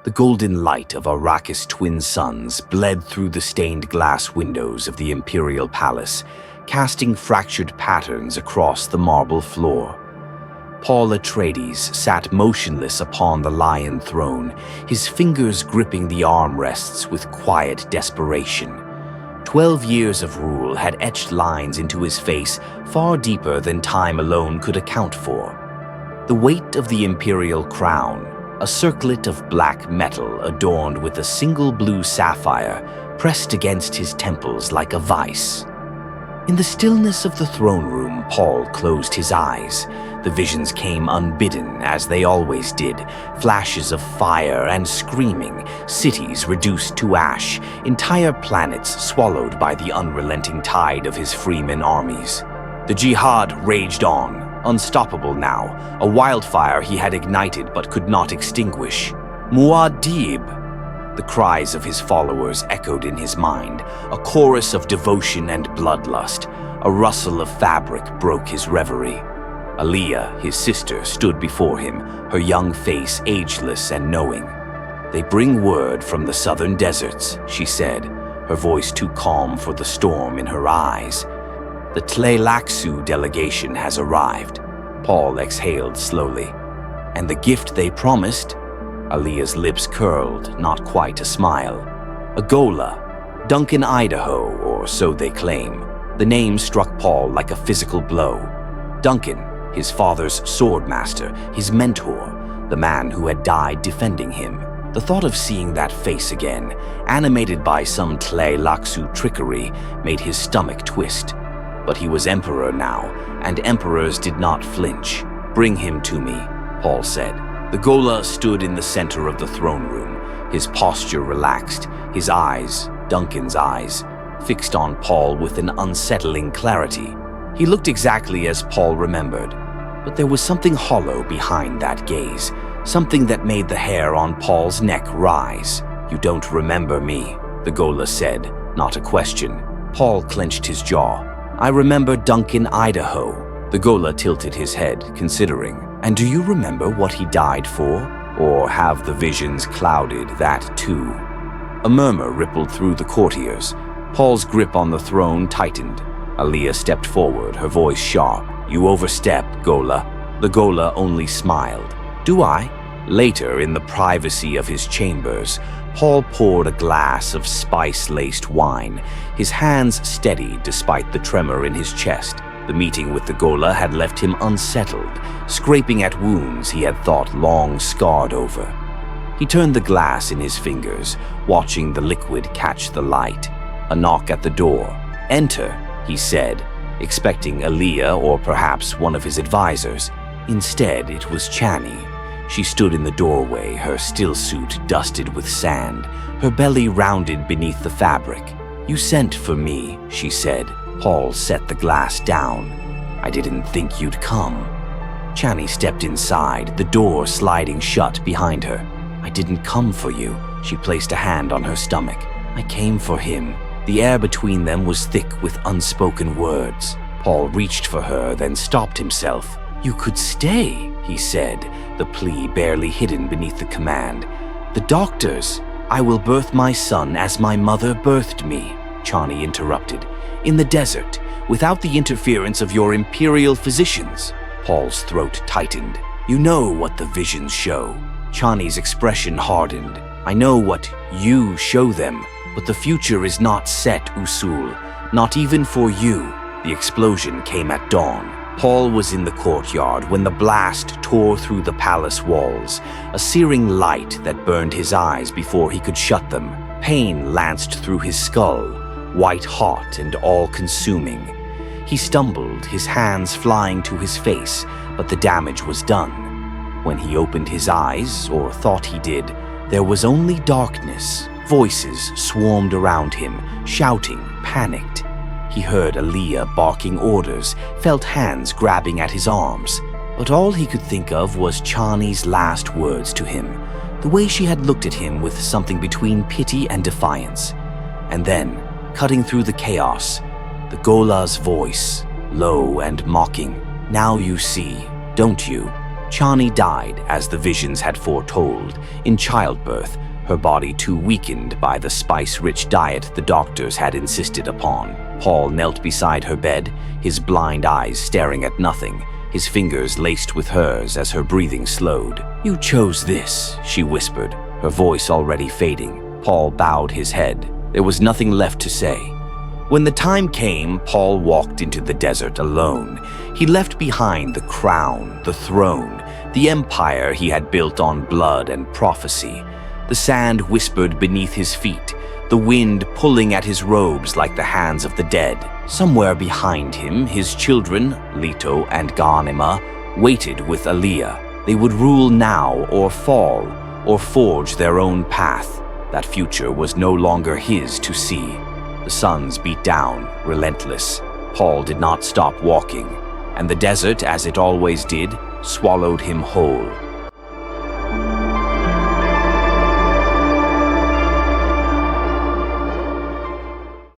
The golden light of Arrakis' twin suns bled through the stained glass windows of the Imperial Palace, casting fractured patterns across the marble floor. Paul Atreides sat motionless upon the lion throne, his fingers gripping the armrests with quiet desperation. 12 years of rule had etched lines into his face far deeper than time alone could account for. The weight of the imperial crown, a circlet of black metal adorned with a single blue sapphire, pressed against his temples like a vice. In the stillness of the throne room, Paul closed his eyes. The visions came unbidden, as they always did, flashes of fire and screaming, cities reduced to ash, entire planets swallowed by the unrelenting tide of his freeman armies. The jihad raged on, unstoppable now, a wildfire he had ignited but could not extinguish. Muad'Dib! The cries of his followers echoed in his mind, a chorus of devotion and bloodlust. A rustle of fabric broke his reverie. Aliyah, his sister, stood before him, her young face ageless and knowing. "They bring word from the southern deserts," she said, her voice too calm for the storm in her eyes. "The Tleilaxu delegation has arrived." Paul exhaled slowly. "And the gift they promised?" Aliyah's lips curled, not quite a smile. "A ghola. Duncan Idaho, or so they claim." The name struck Paul like a physical blow. Duncan, his father's swordmaster, his mentor, the man who had died defending him. The thought of seeing that face again, animated by some Tleilaxu trickery, made his stomach twist. But he was emperor now, and emperors did not flinch. "Bring him to me," Paul said. The ghola stood in the center of the throne room, his posture relaxed, his eyes, Duncan's eyes, fixed on Paul with an unsettling clarity. He looked exactly as Paul remembered, but there was something hollow behind that gaze, something that made the hair on Paul's neck rise. "You don't remember me," the ghola said, not a question. Paul clenched his jaw. "I remember Duncan Idaho." The ghola tilted his head, considering. "And do you remember what he died for? Or have the visions clouded that too?" A murmur rippled through the courtiers. Paul's grip on the throne tightened. Aliyah stepped forward, her voice sharp. "You overstep, ghola." The ghola only smiled. "Do I?" Later, in the privacy of his chambers, Paul poured a glass of spice-laced wine, his hands steady despite the tremor in his chest. The meeting with the ghola had left him unsettled, scraping at wounds he had thought long scarred over. He turned the glass in his fingers, watching the liquid catch the light. A knock at the door. "Enter," he said, expecting Aliyah or perhaps one of his advisors. Instead, it was Chani. She stood in the doorway, her still suit dusted with sand, her belly rounded beneath the fabric. "You sent for me," she said. Paul set the glass down. "I didn't think you'd come." Chani stepped inside, the door sliding shut behind her. "I didn't come for you." She placed a hand on her stomach. "I came for him." The air between them was thick with unspoken words. Paul reached for her, then stopped himself. "You could stay," he said, the plea barely hidden beneath the command. "The doctors." "I will birth my son as my mother birthed me," Chani interrupted. "In the desert, without the interference of your imperial physicians." Paul's throat tightened. "You know what the visions show." Chani's expression hardened. "I know what you show them, but the future is not set, Usul. Not even for you." The explosion came at dawn. Paul was in the courtyard when the blast tore through the palace walls, a searing light that burned his eyes before he could shut them. Pain lanced through his skull, white hot and all-consuming. He stumbled, his hands flying to his face, but the damage was done. When he opened his eyes, or thought he did, there was only darkness. Voices swarmed around him, shouting, panicked. He heard Aliyah barking orders, felt hands grabbing at his arms. But all he could think of was Chani's last words to him, the way she had looked at him with something between pity and defiance. And then, cutting through the chaos, the ghola's voice, low and mocking. "Now you see, don't you?" Chani died, as the visions had foretold, in childbirth, her body too weakened by the spice-rich diet the doctors had insisted upon. Paul knelt beside her bed, his blind eyes staring at nothing, his fingers laced with hers as her breathing slowed. "You chose this," she whispered, her voice already fading. Paul bowed his head. There was nothing left to say. When the time came, Paul walked into the desert alone. He left behind the crown, the throne, the empire he had built on blood and prophecy. The sand whispered beneath his feet, the wind pulling at his robes like the hands of the dead. Somewhere behind him, his children, Leto and Ghanima, waited with Aliyah. They would rule now or fall, or forge their own path. That future was no longer his to see. The suns beat down, relentless. Paul did not stop walking, and the desert, as it always did, swallowed him whole.